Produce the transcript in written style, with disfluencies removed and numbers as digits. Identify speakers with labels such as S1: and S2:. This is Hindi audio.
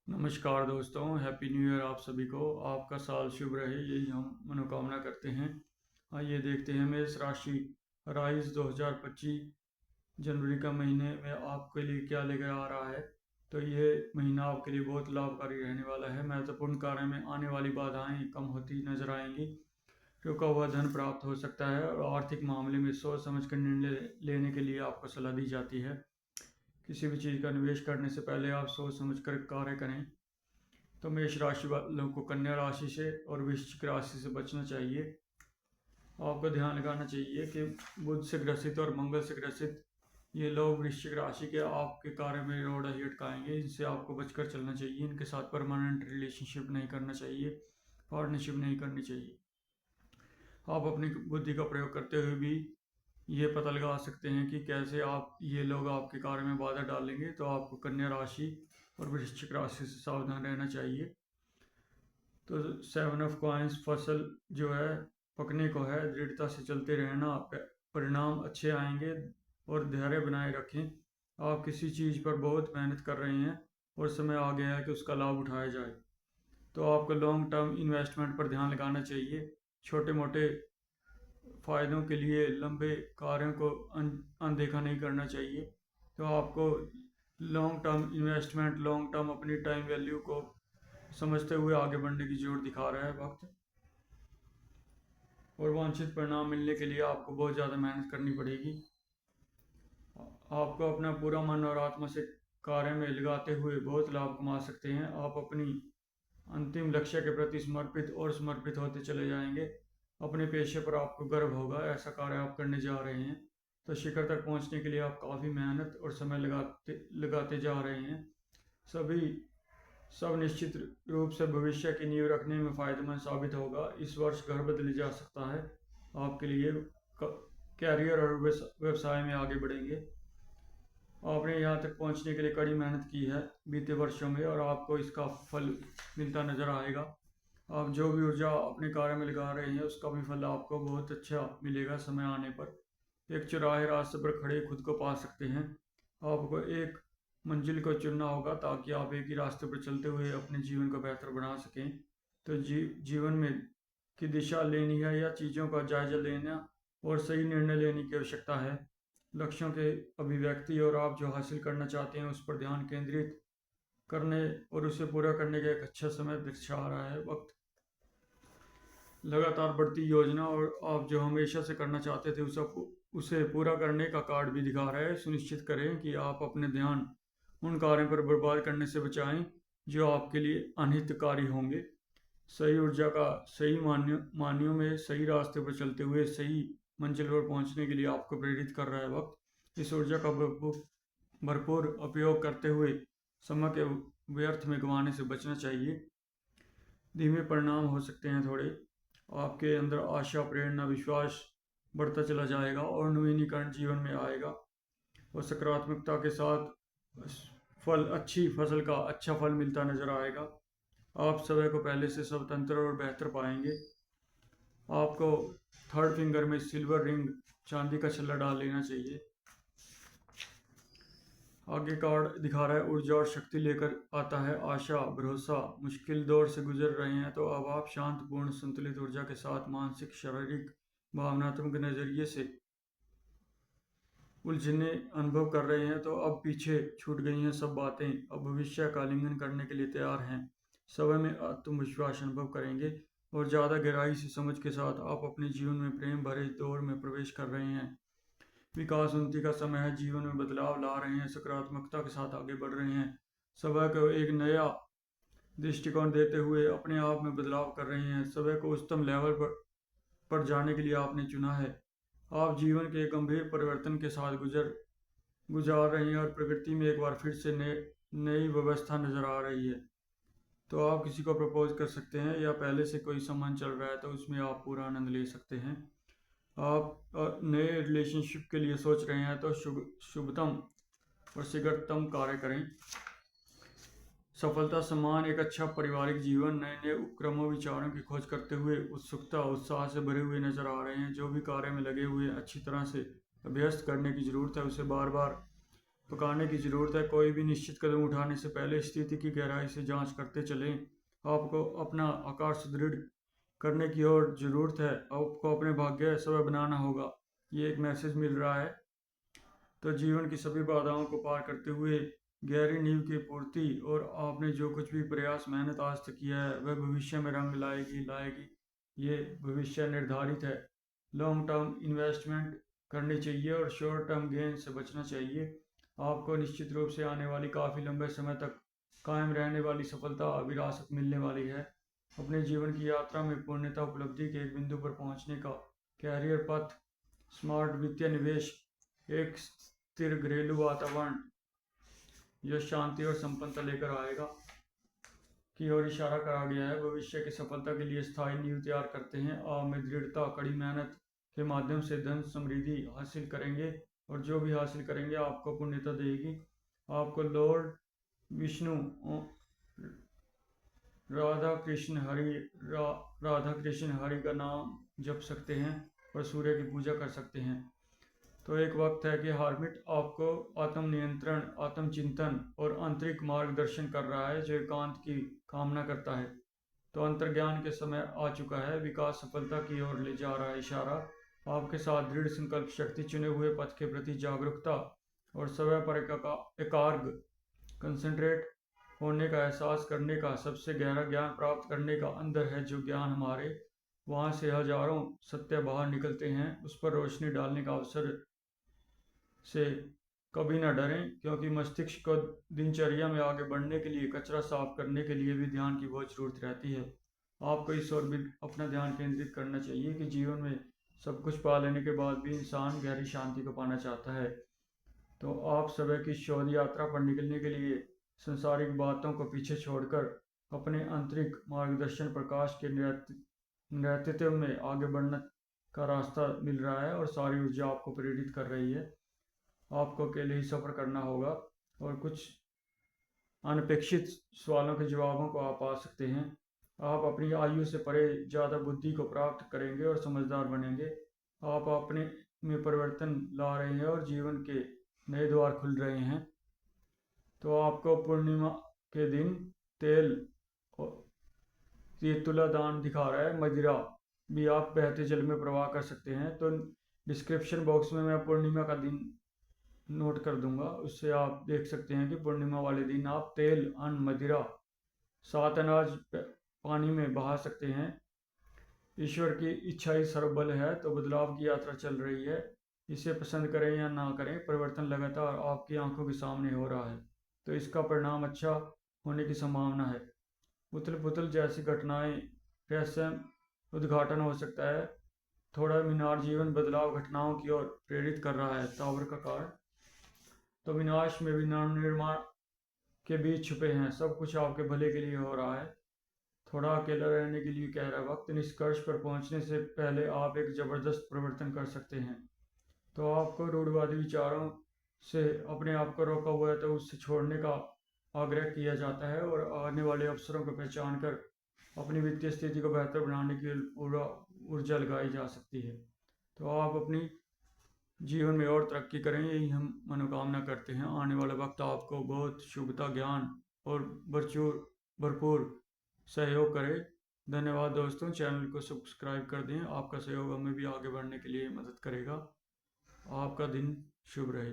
S1: नमस्कार दोस्तों, हैप्पी न्यू ईयर आप सभी को। आपका साल शुभ रहे, यही हम मनोकामना करते हैं। आइए देखते हैं मेष राशि राइज 2025 जनवरी का महीने में आपके लिए क्या लेकर आ रहा है। तो ये महीना आपके लिए बहुत लाभकारी रहने वाला है। महत्वपूर्ण कार्य में आने वाली बाधाएं कम होती नजर आएंगी। रुका हुआ धन प्राप्त हो सकता है और आर्थिक मामले में सोच समझ कर निर्णय लेने के लिए आपको सलाह दी जाती है। किसी भी चीज़ का निवेश करने से पहले आप सोच समझ कर कार्य करें। तो मेष राशि वालों को कन्या राशि से और वृश्चिक राशि से बचना चाहिए। आपको ध्यान लगाना चाहिए कि बुध से ग्रसित और मंगल से ग्रसित ये लोग वृश्चिक राशि के आपके कार्य में रोड़ा ही अटकाएंगे। इनसे आपको बचकर चलना चाहिए। इनके साथ परमानेंट रिलेशनशिप नहीं करना चाहिए, पार्टनरशिप नहीं करनी चाहिए। आप अपनी बुद्धि का प्रयोग करते हुए भी ये पता लगा सकते हैं कि कैसे आप ये लोग आपके कार्य में बाधा डालेंगे। तो आपको कन्या राशि और वृश्चिक राशि से सावधान रहना चाहिए। तो 7 ऑफ कॉइंस, फसल जो है पकने को है, दृढ़ता से चलते रहना, परिणाम अच्छे आएंगे और धैर्य बनाए रखें। आप किसी चीज़ पर बहुत मेहनत कर रहे हैं और समय आ गया है कि उसका लाभ उठाया जाए। तो आपको लॉन्ग टर्म इन्वेस्टमेंट पर ध्यान लगाना चाहिए। छोटे मोटे फायदों के लिए लंबे कार्यों को अनदेखा नहीं करना चाहिए। तो आपको long term investment, long term अपनी टाइम वैल्यू को समझते हुए आगे बढ़ने की जरूरत दिखा रहा है वक्त। और वांछित परिणाम मिलने के लिए आपको बहुत ज़्यादा मेहनत करनी पड़ेगी। आपको अपना पूरा मन और आत्मा से कार्य में लगाते हुए बहुत लाभ कमा सकते हैं। आप अपनी अंतिम लक्ष्य के प्रति समर्पित और समर्पित होते चले जाएंगे। अपने पेशे पर आपको गर्व होगा, ऐसा कार्य आप करने जा रहे हैं। तो शिखर तक पहुंचने के लिए आप काफ़ी मेहनत और समय लगाते लगाते जा रहे हैं। सब निश्चित रूप से भविष्य की नींव रखने में फायदेमंद साबित होगा। इस वर्ष घर बदल जा सकता है आपके लिए। कैरियर और व्यवसाय में आगे बढ़ेंगे। आपने यहाँ तक पहुँचने के लिए कड़ी मेहनत की है बीते वर्षों में और आपको इसका फल मिलता नजर आएगा। आप जो भी ऊर्जा अपने कार्य में लगा रहे हैं उसका भी फल आपको बहुत अच्छा मिलेगा समय आने पर। एक चौराहे रास्ते पर खड़े खुद को पा सकते हैं। आपको एक मंजिल को चुनना होगा ताकि आप एक ही रास्ते पर चलते हुए अपने जीवन को बेहतर बना सकें। तो जीवन में की दिशा लेनी है या चीज़ों का जायजा लेना और सही निर्णय लेने की आवश्यकता है। लक्ष्यों के अभिव्यक्ति और आप जो हासिल करना चाहते हैं उस पर ध्यान केंद्रित करने और उसे पूरा करने का एक अच्छा समय दर्शा रहा है वक्त। लगातार बढ़ती योजना और आप जो हमेशा से करना चाहते थे उसे पूरा करने का कार्ड भी दिखा रहा है। सुनिश्चित करें कि आप अपने ध्यान उन कार्यों पर बर्बाद करने से बचाएं जो आपके लिए अनहितकारी होंगे। सही ऊर्जा का सही मानियों में सही रास्ते पर चलते हुए सही मंजिल पर पहुंचने के लिए आपको प्रेरित कर रहा है वक्त। इस ऊर्जा का भरपूर उपयोग करते हुए समय के व्यर्थ में गंवाने से बचना चाहिए। धीमे परिणाम हो सकते हैं थोड़े। आपके अंदर आशा, प्रेरणा, विश्वास बढ़ता चला जाएगा और नवीनीकरण जीवन में आएगा और सकारात्मकता के साथ अच्छी फसल का अच्छा फल मिलता नजर आएगा। आप समय को पहले से स्वतंत्र और बेहतर पाएंगे। आपको थर्ड फिंगर में सिल्वर रिंग, चांदी का छल्ला डाल लेना चाहिए। आगे कार्ड दिखा रहा है ऊर्जा और शक्ति लेकर आता है आशा, भरोसा। मुश्किल दौर से गुजर रहे हैं तो अब आप शांतपूर्ण संतुलित ऊर्जा के साथ मानसिक, शारीरिक, भावनात्मक नजरिए से उलझने अनुभव कर रहे हैं। तो अब पीछे छूट गई हैं सब बातें, अब भविष्य का आलिंगन करने के लिए तैयार हैं। समय में आत्मविश्वास अनुभव करेंगे और ज़्यादा गहराई से समझ के साथ आप अपने जीवन में प्रेम भरे दौर में प्रवेश कर रहे हैं। विकास उन्नति का समय है, जीवन में बदलाव ला रहे हैं, सकारात्मकता के साथ आगे बढ़ रहे हैं। समय को एक नया दृष्टिकोण देते हुए अपने आप में बदलाव कर रहे हैं। समय को उच्चतम लेवल पर जाने के लिए आपने चुना है। आप जीवन के गंभीर परिवर्तन के साथ गुजार रहे हैं और प्रकृति में एक बार फिर से नई व्यवस्था नजर आ रही है। तो आप किसी को प्रपोज कर सकते हैं या पहले से कोई संबंध चल रहा है तो उसमें आप पूरा आनंद ले सकते हैं। आप नए रिलेशनशिप के लिए सोच रहे हैं तो शुभतम और शीघ्रतम कार्य करें। सफलता, सम्मान, एक अच्छा पारिवारिक जीवन, नए नए उपक्रमों, विचारों की खोज करते हुए उत्सुकता, उत्साह से भरे हुए नजर आ रहे हैं। जो भी कार्य में लगे हुए अच्छी तरह से अभ्यस्त करने की जरूरत है, उसे बार बार पकाने की ज़रूरत है। कोई भी निश्चित कदम उठाने से पहले स्थिति की गहराई से जांच करते चलें। आपको अपना आकार सुदृढ़ करने की और ज़रूरत है। आपको अपने भाग्य समय बनाना होगा। ये एक मैसेज मिल रहा है। तो जीवन की सभी बाधाओं को पार करते हुए गहरी नींव की पूर्ति और आपने जो कुछ भी प्रयास मेहनत आज तक किया है वह भविष्य में रंग लाएगी। ये भविष्य निर्धारित है। लॉन्ग टर्म इन्वेस्टमेंट करनी चाहिए और शॉर्ट टर्म गेन से बचना चाहिए। आपको निश्चित रूप से आने वाली काफ़ी लंबे समय तक कायम रहने वाली सफलता विरासत मिलने वाली है। अपने जीवन की यात्रा में पूर्णता उपलब्धि के एक बिंदु पर पहुंचने का कैरियर पथ, स्मार्ट वित्तीय निवेश, एक स्थिर घरेलू वातावरण जो शांति और संपन्नता लेकर आएगा की ओर इशारा करा गया है। भविष्य की सफलता के लिए स्थायी नींव तैयार करते हैं। आप में दृढ़ता, कड़ी मेहनत के माध्यम से धन समृद्धि हासिल करेंगे और जो भी हासिल करेंगे आपको पुण्यता देगी। आपको लॉर्ड विष्णु राधा कृष्ण हरि का नाम जप सकते हैं और सूर्य की पूजा कर सकते हैं। तो एक वक्त है कि हार्मिट आपको आत्मनियंत्रण, आत्मचिंतन और आंतरिक मार्गदर्शन कर रहा है जो एकांत की कामना करता है। तो अंतर्ज्ञान के समय आ चुका है। विकास सफलता की ओर ले जा रहा है इशारा। आपके साथ दृढ़ संकल्प शक्ति, चुने हुए पथ के प्रति जागरूकता और समय पर एकाग्र कंसंट्रेट होने का एहसास करने का, सबसे गहरा ज्ञान प्राप्त करने का अंदर है जो ज्ञान हमारे वहाँ से हजारों सत्य बाहर निकलते हैं। उस पर रोशनी डालने का अवसर से कभी ना डरें, क्योंकि मस्तिष्क को दिनचर्या में आगे बढ़ने के लिए, कचरा साफ करने के लिए भी ध्यान की बहुत ज़रूरत रहती है। आपको इस ओर भी अपना ध्यान केंद्रित करना चाहिए कि जीवन में सब कुछ पा लेने के बाद भी इंसान गहरी शांति को पाना चाहता है। तो आप सुबह की शोध यात्रा पर निकलने के लिए संसारिक बातों को पीछे छोड़कर अपने आंतरिक मार्गदर्शन प्रकाश के नेतृत्व में आगे बढ़ने का रास्ता मिल रहा है और सारी ऊर्जा आपको प्रेरित कर रही है। आपको अकेले ही सफ़र करना होगा और कुछ अनपेक्षित सवालों के जवाबों को आप पा सकते हैं। आप अपनी आयु से परे ज़्यादा बुद्धि को प्राप्त करेंगे और समझदार बनेंगे। आप अपने में परिवर्तन ला रहे हैं और जीवन के नए द्वार खुल रहे हैं। तो आपको पूर्णिमा के दिन तेल ये तुला दान दिखा रहा है। मदिरा भी आप बहते जल में प्रवाह कर सकते हैं। तो डिस्क्रिप्शन बॉक्स में मैं पूर्णिमा का दिन नोट कर दूंगा, उससे आप देख सकते हैं कि पूर्णिमा वाले दिन आप तेल, अन्न, मदिरा, 7 अनाज पानी में बहा सकते हैं। ईश्वर की इच्छा ही सर्वबल है। तो बदलाव की यात्रा चल रही है। इसे पसंद करें या ना करें, परिवर्तन लगातार आपकी आंखों के सामने हो रहा है। तो इसका परिणाम अच्छा होने की संभावना है। उथल पुथल जैसी घटनाएं, रहस्य उद्घाटन हो सकता है। थोड़ा मीनार जीवन बदलाव घटनाओं की ओर प्रेरित कर रहा है। टावर का कार्ड, तो विनाश में भी नवनिर्माण के बीच छुपे हैं। सब कुछ आपके भले के लिए हो रहा है। थोड़ा अकेला रहने के लिए कह रहा वक्त। निष्कर्ष पर पहुंचने से पहले आप एक जबरदस्त परिवर्तन कर सकते हैं। तो आपको रूढ़वादी विचारों से अपने आप को रोका हुआ है तो उससे छोड़ने का आग्रह किया जाता है और आने वाले अवसरों को पहचान कर अपनी वित्तीय स्थिति को बेहतर बनाने की पूरा ऊर्जा लगाई जा सकती है। तो आप अपनी जीवन में और तरक्की करें, यही हम मनोकामना करते हैं। आने वाला वक्त आपको बहुत शुभता, ज्ञान और भरपूर सहयोग करे। धन्यवाद दोस्तों। चैनल को सब्सक्राइब कर दें। आपका सहयोग हमें भी आगे बढ़ने के लिए मदद करेगा। आपका दिन शुभ रहे।